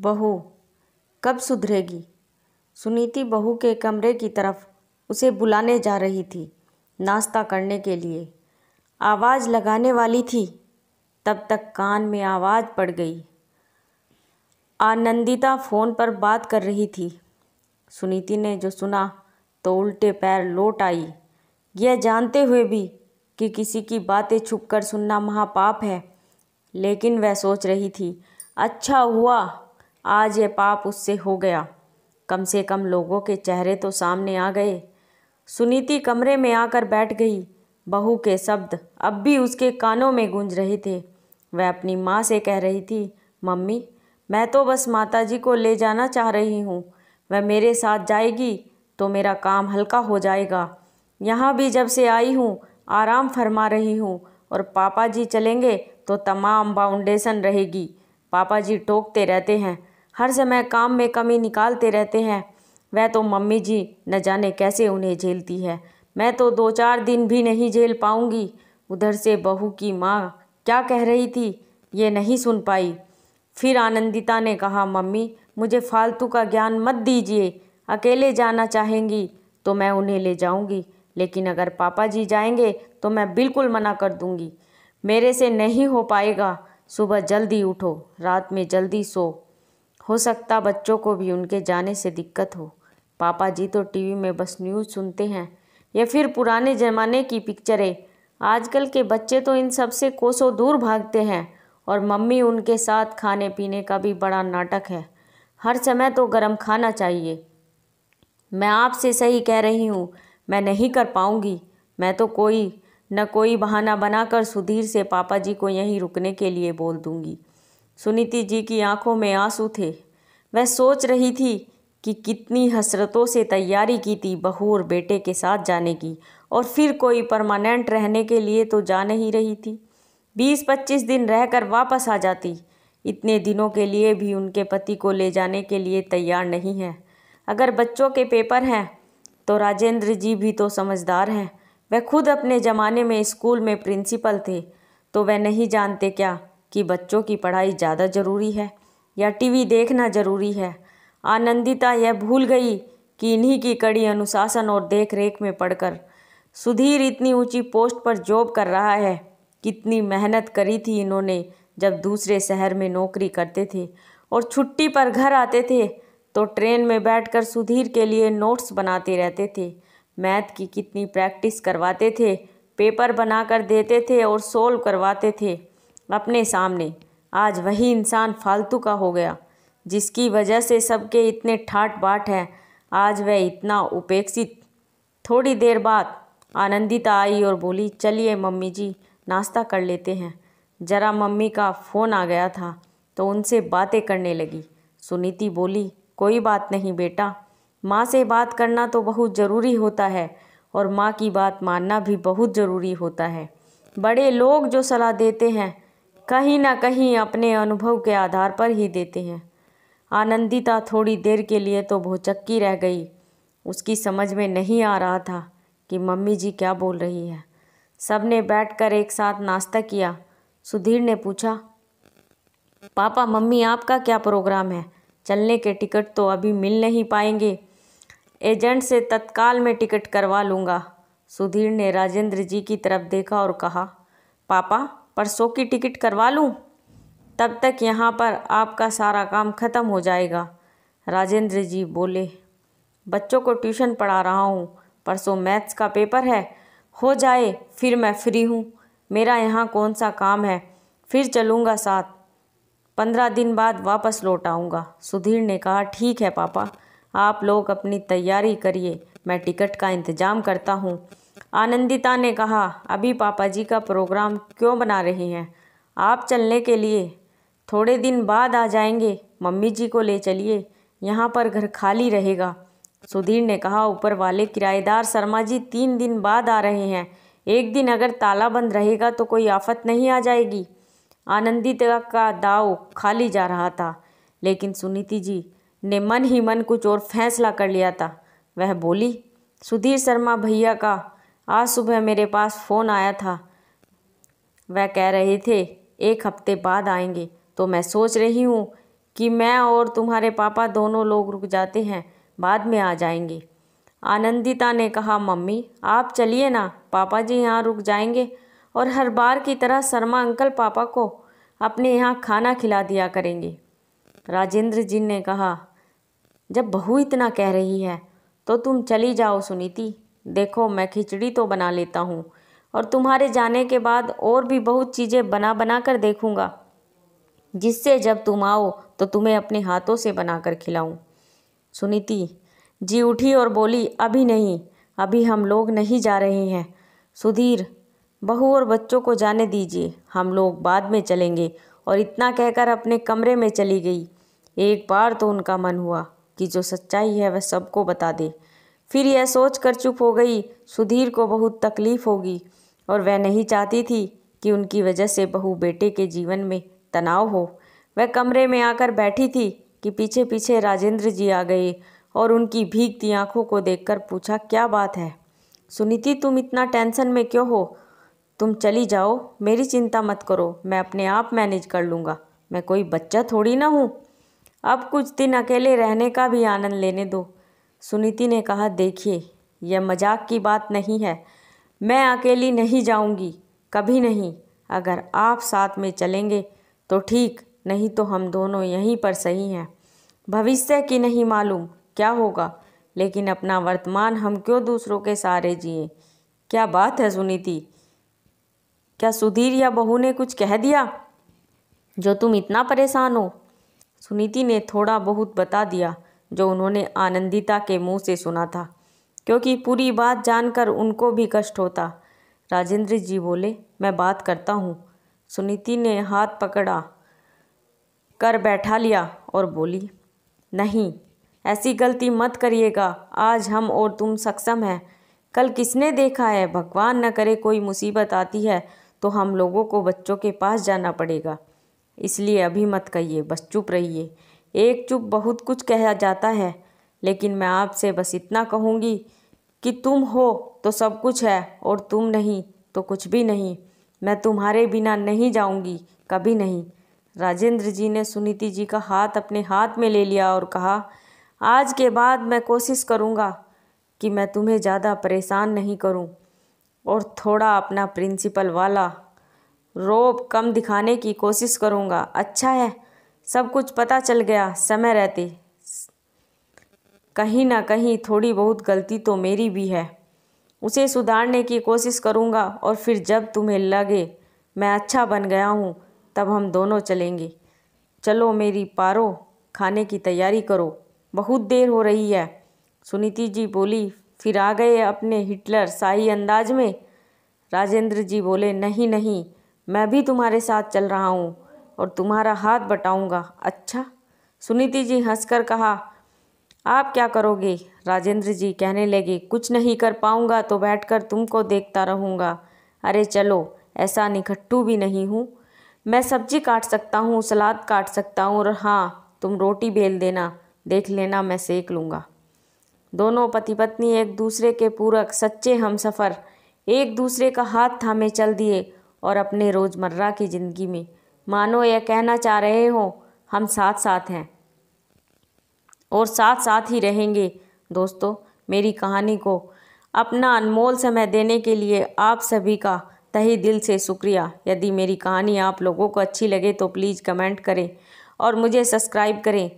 बहू कब सुधरेगी। सुनीति बहू के कमरे की तरफ उसे बुलाने जा रही थी नाश्ता करने के लिए। आवाज़ लगाने वाली थी, तब तक कान में आवाज़ पड़ गई। आनंदिता फ़ोन पर बात कर रही थी। सुनीति ने जो सुना तो उल्टे पैर लौट आई, यह जानते हुए भी कि किसी की बातें छुपकर सुनना महापाप है। लेकिन वह सोच रही थी, अच्छा हुआ आज ये पाप उससे हो गया, कम से कम लोगों के चेहरे तो सामने आ गए। सुनीति कमरे में आकर बैठ गई। बहू के शब्द अब भी उसके कानों में गूंज रहे थे। वह अपनी माँ से कह रही थी, मम्मी मैं तो बस माताजी को ले जाना चाह रही हूँ, वह मेरे साथ जाएगी तो मेरा काम हल्का हो जाएगा। यहाँ भी जब से आई हूँ आराम फरमा रही हूँ, और पापा जी चलेंगे तो तमाम बाउंडेशन रहेगी। पापा जी टोकते रहते हैं, हर समय काम में कमी निकालते रहते हैं। वह तो मम्मी जी न जाने कैसे उन्हें झेलती है, मैं तो 2-4 दिन भी नहीं झेल पाऊँगी। उधर से बहू की माँ क्या कह रही थी ये नहीं सुन पाई। फिर आनंदिता ने कहा, मम्मी मुझे फालतू का ज्ञान मत दीजिए, अकेले जाना चाहेंगी तो मैं उन्हें ले जाऊंगी, लेकिन अगर पापा जी जाएंगे तो मैं बिल्कुल मना कर दूंगी। मेरे से नहीं हो पाएगा। सुबह जल्दी उठो, रात में जल्दी सो। हो सकता बच्चों को भी उनके जाने से दिक्कत हो। पापा जी तो टीवी में बस न्यूज़ सुनते हैं या फिर पुराने ज़माने की पिक्चरें। आजकल के बच्चे तो इन सब से कोसों दूर भागते हैं, और मम्मी उनके साथ खाने पीने का भी बड़ा नाटक है। हर समय तो गर्म खाना चाहिए। मैं आपसे सही कह रही हूँ, मैं नहीं कर पाऊँगी। मैं तो कोई न कोई बहाना बनाकर सुधीर से पापा जी को यहीं रुकने के लिए बोल दूँगी। सुनीति जी की आंखों में आंसू थे। वह सोच रही थी कि कितनी हसरतों से तैयारी की थी बहू और बेटे के साथ जाने की, और फिर कोई परमानेंट रहने के लिए तो जा नहीं रही थी। 20-25 दिन रहकर वापस आ जाती। इतने दिनों के लिए भी उनके पति को ले जाने के लिए तैयार नहीं है। अगर बच्चों के पेपर हैं तो राजेंद्र जी भी तो समझदार हैं। वह खुद अपने ज़माने में स्कूल में प्रिंसिपल थे, तो वह नहीं जानते क्या कि बच्चों की पढ़ाई ज़्यादा ज़रूरी है या टीवी देखना ज़रूरी है। आनंदिता यह भूल गई कि इन्हीं की कड़ी अनुशासन और देख रेख में पढ़कर सुधीर इतनी ऊंची पोस्ट पर जॉब कर रहा है। कितनी मेहनत करी थी इन्होंने जब दूसरे शहर में नौकरी करते थे और छुट्टी पर घर आते थे तो ट्रेन में बैठकर सुधीर के लिए नोट्स बनाते रहते थे। मैथ की कितनी प्रैक्टिस करवाते थे, पेपर बनाकर देते थे और सोल्व करवाते थे अपने सामने। आज वही इंसान फालतू का हो गया जिसकी वजह से सबके इतने ठाट बाट हैं। आज वह इतना उपेक्षित। थोड़ी देर बाद आनंदिता आई और बोली, चलिए मम्मी जी नाश्ता कर लेते हैं। जरा मम्मी का फ़ोन आ गया था तो उनसे बातें करने लगी। सुनीति बोली, कोई बात नहीं बेटा, माँ से बात करना तो बहुत ज़रूरी होता है और माँ की बात मानना भी बहुत ज़रूरी होता है। बड़े लोग जो सलाह देते हैं कहीं ना कहीं अपने अनुभव के आधार पर ही देते हैं। आनंदिता थोड़ी देर के लिए तो भौचक्की रह गई। उसकी समझ में नहीं आ रहा था कि मम्मी जी क्या बोल रही है। सबने बैठकर एक साथ नाश्ता किया। सुधीर ने पूछा, पापा मम्मी आपका क्या प्रोग्राम है? चलने के टिकट तो अभी मिल नहीं पाएंगे, एजेंट से तत्काल में टिकट करवा लूँगा। सुधीर ने राजेंद्र जी की तरफ देखा और कहा, पापा परसों की टिकट करवा लूँ? तब तक यहाँ पर आपका सारा काम ख़त्म हो जाएगा। राजेंद्र जी बोले, बच्चों को ट्यूशन पढ़ा रहा हूँ, परसों मैथ्स का पेपर है, हो जाए फिर मैं फ्री हूँ। मेरा यहाँ कौन सा काम है, फिर चलूँगा साथ। 15 दिन बाद वापस लौट आऊँगा। सुधीर ने कहा, ठीक है पापा, आप लोग अपनी तैयारी करिए, मैं टिकट का इंतज़ाम करता हूँ। आनंदिता ने कहा, अभी पापा जी का प्रोग्राम क्यों बना रहे हैं? आप चलने के लिए थोड़े दिन बाद आ जाएंगे। मम्मी जी को ले चलिए, यहाँ पर घर खाली रहेगा। सुधीर ने कहा, ऊपर वाले किराएदार शर्मा जी 3 दिन बाद आ रहे हैं, एक दिन अगर ताला बंद रहेगा तो कोई आफत नहीं आ जाएगी। आनंदिता का दाव खाली जा रहा था, लेकिन सुनीति जी ने मन ही मन कुछ और फैसला कर लिया था। वह बोली, सुधीर शर्मा भैया का आज सुबह मेरे पास फ़ोन आया था। वह कह रहे थे 1 हफ्ते बाद आएंगे, तो मैं सोच रही हूँ कि मैं और तुम्हारे पापा दोनों लोग रुक जाते हैं, बाद में आ जाएंगे। आनंदिता ने कहा, मम्मी आप चलिए ना, पापा जी यहाँ रुक जाएंगे और हर बार की तरह शर्मा अंकल पापा को अपने यहाँ खाना खिला दिया करेंगे। राजेंद्र जी ने कहा, जब बहू इतना कह रही है तो तुम चली जाओ सुनीति। देखो मैं खिचड़ी तो बना लेता हूँ और तुम्हारे जाने के बाद और भी बहुत चीज़ें बना बना कर देखूँगा, जिससे जब तुम आओ तो तुम्हें अपने हाथों से बनाकर खिलाऊं। सुनीति जी उठी और बोली, अभी नहीं, अभी हम लोग नहीं जा रहे हैं। सुधीर, बहू और बच्चों को जाने दीजिए, हम लोग बाद में चलेंगे। और इतना कहकर अपने कमरे में चली गई। एक बार तो उनका मन हुआ कि जो सच्चाई है वह सबको बता दे। फिर यह सोच कर चुप हो गई, सुधीर को बहुत तकलीफ़ होगी और वह नहीं चाहती थी कि उनकी वजह से बहू बेटे के जीवन में तनाव हो। वह कमरे में आकर बैठी थी कि पीछे पीछे राजेंद्र जी आ गए और उनकी भीगती आंखों को देखकर पूछा, क्या बात है सुनीति, तुम इतना टेंशन में क्यों हो? तुम चली जाओ, मेरी चिंता मत करो, मैं अपने आप मैनेज कर लूँगा, मैं कोई बच्चा थोड़ी ना हूँ। अब कुछ दिन अकेले रहने का भी आनंद लेने दो। सुनीति ने कहा, देखिए यह मजाक की बात नहीं है, मैं अकेली नहीं जाऊँगी, कभी नहीं। अगर आप साथ में चलेंगे तो ठीक, नहीं तो हम दोनों यहीं पर सही हैं। भविष्य की नहीं मालूम क्या होगा, लेकिन अपना वर्तमान हम क्यों दूसरों के सहारे जिए। क्या बात है सुनीति, क्या सुधीर या बहू ने कुछ कह दिया जो तुम इतना परेशान हो? सुनीति ने थोड़ा बहुत बता दिया जो उन्होंने आनंदिता के मुंह से सुना था, क्योंकि पूरी बात जानकर उनको भी कष्ट होता। राजेंद्र जी बोले, मैं बात करता हूँ। सुनीति ने हाथ पकड़ा कर बैठा लिया और बोली, नहीं, ऐसी गलती मत करिएगा, आज हम और तुम सक्षम हैं। कल किसने देखा है, भगवान न करे कोई मुसीबत आती है तो हम लोगों को बच्चों के पास जाना पड़ेगा। इसलिए अभी मत कहिए, बस चुप रहिए। एक चुप बहुत कुछ कहा जाता है, लेकिन मैं आपसे बस इतना कहूँगी कि तुम हो तो सब कुछ है और तुम नहीं तो कुछ भी नहीं। मैं तुम्हारे बिना नहीं जाऊँगी, कभी नहीं। राजेंद्र जी ने सुनीति जी का हाथ अपने हाथ में ले लिया और कहा, आज के बाद मैं कोशिश करूँगा कि मैं तुम्हें ज़्यादा परेशान नहीं करूँ और थोड़ा अपना प्रिंसिपल वाला रौब कम दिखाने की कोशिश करूँगा। अच्छा है, सब कुछ पता चल गया समय रहते। कहीं ना कहीं थोड़ी बहुत गलती तो मेरी भी है, उसे सुधारने की कोशिश करूँगा और फिर जब तुम्हें लगे मैं अच्छा बन गया हूँ तब हम दोनों चलेंगे। चलो मेरी पारो, खाने की तैयारी करो, बहुत देर हो रही है। सुनीति जी बोली, फिर आ गए अपने हिटलर शाही अंदाज में। राजेंद्र जी बोले, नहीं नहीं, मैं भी तुम्हारे साथ चल रहा हूँ और तुम्हारा हाथ बटाऊँगा। अच्छा? सुनीति जी हंसकर कहा, आप क्या करोगे? राजेंद्र जी कहने लगे, कुछ नहीं कर पाऊँगा तो बैठकर तुमको देखता रहूँगा। अरे चलो, ऐसा निकट्टू भी नहीं हूँ, मैं सब्जी काट सकता हूँ, सलाद काट सकता हूँ, और हाँ, तुम रोटी बेल देना, देख लेना मैं सेक लूँगा। दोनों पति पत्नी एक दूसरे के पूरक सच्चे हमसफ़र एक दूसरे का हाथ थामे चल दिए और अपने रोज़मर्रा की ज़िंदगी में मानो यह कहना चाह रहे हो, हम साथ साथ हैं और साथ साथ ही रहेंगे। दोस्तों, मेरी कहानी को अपना अनमोल समय देने के लिए आप सभी का तहे दिल से शुक्रिया। यदि मेरी कहानी आप लोगों को अच्छी लगे तो प्लीज़ कमेंट करें और मुझे सब्सक्राइब करें।